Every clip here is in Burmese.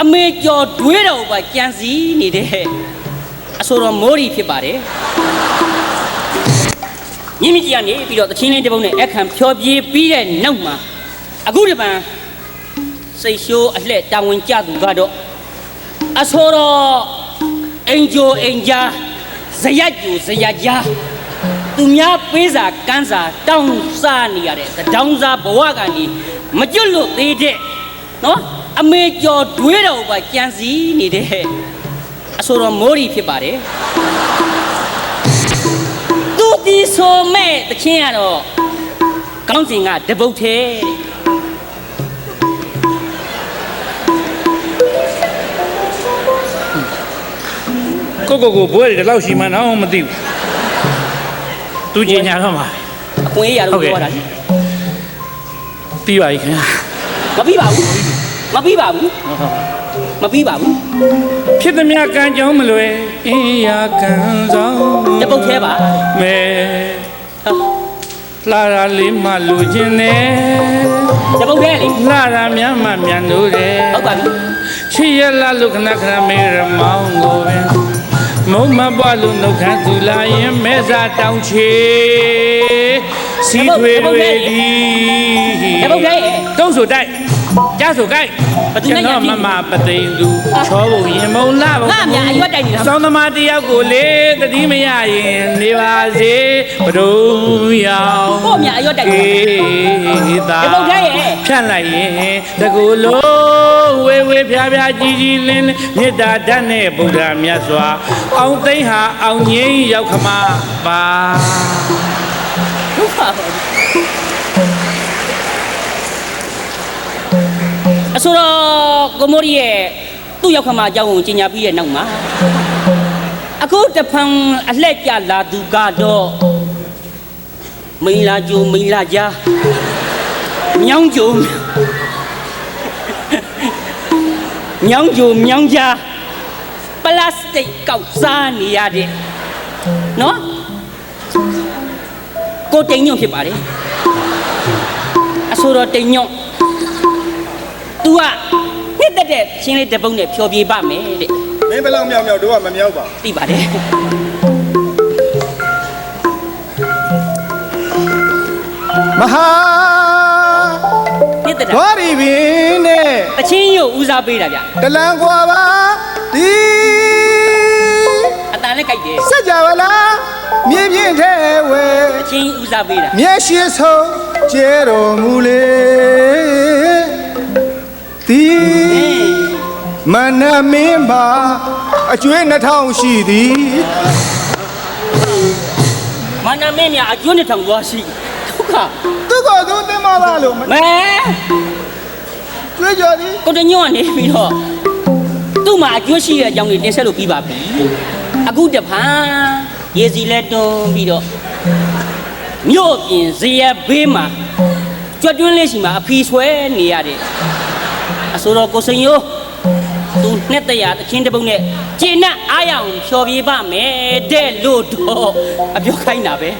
အမေကျော်တွေးတော်ပါကြံစည်နေတဲ့အဆိုတော်မိုးရီဖြစ်ပါတယ်မြင့်မြင့်ကြီးကနေပြီးတော့တချင်းလေးတစ်ပုဒ်နဲ့အခမ်းဖြောပြေးပြီးတဲ့နောက်မှာအခုဒီပန်စိတ်ရှိုးအလှက်တာဝန်ကျသူကတော့အဆိုတော်အင်ဂျိုအင်ဂျာဇယက်ကျူဇယက်ကြားသူများပေးစာကန်းစာတောင်းစားနေရတဲ့တောင်းစားဘဝကနေမကျွတ်လို့သေးတဲ့နော်အမေကျော်တွေးတော်ပါကြံစည်နေတဲ့အဆိုတော်မိုးရီဖြစ်ပါတယ်သူဒီဆိုမဲ့တချင်းကတော့ကောင်းစဉ်ကတပုတ်သေးကိုဘွဲတွေတော့ရှိမှန်းတော့မသိဘူးသူကျင်ညာတော့မှာအခွင့်အရေးရလို့ပြောတာလေပြီးပါပြီခင်ဗျာမပြီးပါဘူးဖြစ်သမျှကံကြောင်းမလွယ်အင်းရာကံဆောင်တပုတ်သေးပါမဲလာရလေးမှလူချင်းနဲ့တပုတ်သေးလေလာရများမှမြန်လို့တယ်ဟုတ်ပါပြီချစ်ရလာလို့ခဏခဏမေးရမောင်းကိုပင်မုံမပွားလို့နှုတ်ခမ်းသူလာရင်မဲစာတောင်းချေစီထွေတွေဒီတပုတ်သေးတုံးဆိုတိုက်ကြားဆိုကိုက်ကျွန်တော်မမပသိမ်သူချောဖို့ရင်မုံလာဖို့ငါများအရွက်တိုက်နေတာစောင်းသမားတယောက်ကိုလေတတိမရရင်နေပါစေဘဒုံရောင်ကိုများအရွက်တိုက်နေတာတပုတ်သေးရဲ့ဖြန့်လိုက်ရင်တကူလုံးဝေဖျားကြီးလင်းမေတ္တာဓာတ်နဲ့ဗုဒ္ဓမြတ်စွာအောင်သိမ့်ဟာအောင်ငိမ့်ရောက်ခမပါဟုတ်ပါဘူးအဆိုတော့ကိုမိုးရီရဲ့သူ့ရောက်ခမအကြောင်းကိုကြီးညာပြီးရဲ့နောက်မှာအခုတဖန်အလှည့်ကျလာသူကတော့မိန်လာကြိုမိန်လာကြားမြောင်းကြိုမြောင်းကြားပလတ်စတစ်ကောက်စားနေရတဲ့နော်ကိုတိန်ညွန့်ဖြစ်ပါတယ်အဆိုတော့တိန်ညွန့်तू อ่ะနှစ်သက်တဲ့ချင်းလေးတပုတ်နဲ့ဖြောပြေးပါမယ်တဲ့မင်းဘယ်လောက်မြောက်တို့ကမမြောက်ပါသိပါတယ်မဟာနှစ်သက်တာဝါရီပင်နဲ့အချင်းရုပ်ဦးစားပေးတာဗျတလန်ကွာပါဒီအတန်လည်းကြိုက်တယ်စကြဝဠာမြေပြင်းထဲဝဲအချင်းဦးစားပေးတာမျက်ရှိဆုံးကျဲတော်မူလေဒီမနမင်းပါအကျွေး2000ရှိသည်မနမင်းများအကျွေး2000သွားရှိဒုက္ခသူကသူသင်မလားလို့မဲကျွေးကြော်သည်ကိုတညွန့်နေပြီးတော့သူ့မှာအကျွေးရှိတဲ့အကြောင်းလေးတင်ဆက်လို့ပြီးပါပြီအခုတဖန်ရေစီလက်တွန်းပြီးတော့မြို့ပြင်ဇေယျဘေးမှာကြွတွင်းလေးရှိမှာအဖီဆွဲနေရတဲ့အဆိုတော်ကိုစိန်ယိုးသူနှစ်တရာတချင်းတပုတ်နဲ့ကျင်းနဲ့အားရအောင်ဖြောပြေးပါမယ်တဲ့လို့တော့အပြောခိုင်းတာပဲ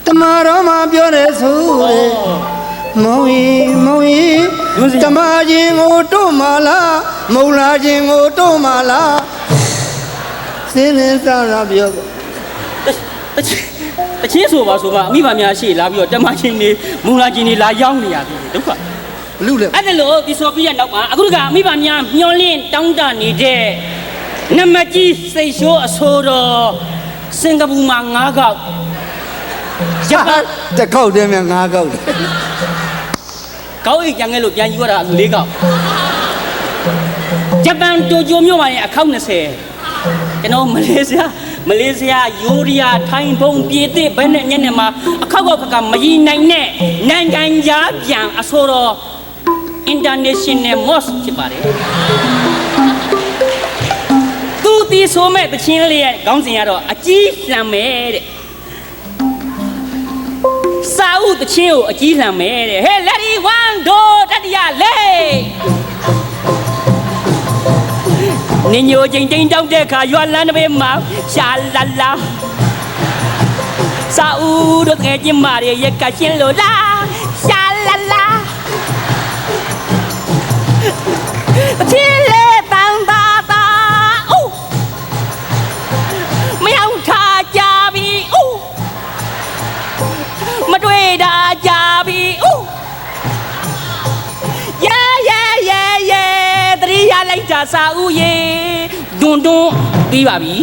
တမတော်မှာပြောတယ်ဆိုမောင်ကြီးတမချင်းကိုတို့မလားမုံလာချင်းကိုတို့မလားစင်းစင်းစားတာပြောတချင်းဆိုပါဆိုမှအမိမများရှေ့လာပြီးတော့တမချင်းနေမုံလာချင်းနေလာရောက်နေရပြီဒုက္ခဘလူးလေအဲ့ဒါလို့ဒီဆိုပြီးရနောက်ပါအခုတကအမိမများမျောလင်းတောင်းတနေတဲ့နမကြီးစိတ်ရှိုးအဆိုတော်စင်ကာပူမှာ9ခေါက်ဂျပန်တစ်ခေါက်တည်းမြ9ခေါက်ကောက်အိတ်ကြံခဲ့လို့ပြန်ယူရတာ4ခေါက်ဂျပန်တိုကျိုမြို့မှာအခေါက်20ကျွန်တော်မလေးရှားယိုရီးယားထိုင်းဘုံပြည်သစ်ဘယ်နဲ့ညနေမှာအခောက်ကမကြီးနိုင်တဲ့နိုင်ငံခြားပြန်အဆိုတော် international mosque ဖြစ်ပါတယ်သူဒီဆိုမဲ့တချင်းလေးရဲ့ခေါင်းစဉ်ကတော့အကြီးလှမ်းမယ်တဲ့စာအုပ်တချင်းကိုအကြီးလှမ်းမယ်တဲ့ဟဲ့ Lady One Do တတိယလေးနင်ညိုချင်းတိန်တောက်တဲ့ခါရွာလန်းတစ်ပေမှာရှာလာလာစာဦးတို့ငယ်ချင်းမတွေရက်ကရှင်းလို့လားရှာလာလာ ကြစာဦးရေဒွန်းဒွန်းပြီးပါပြီ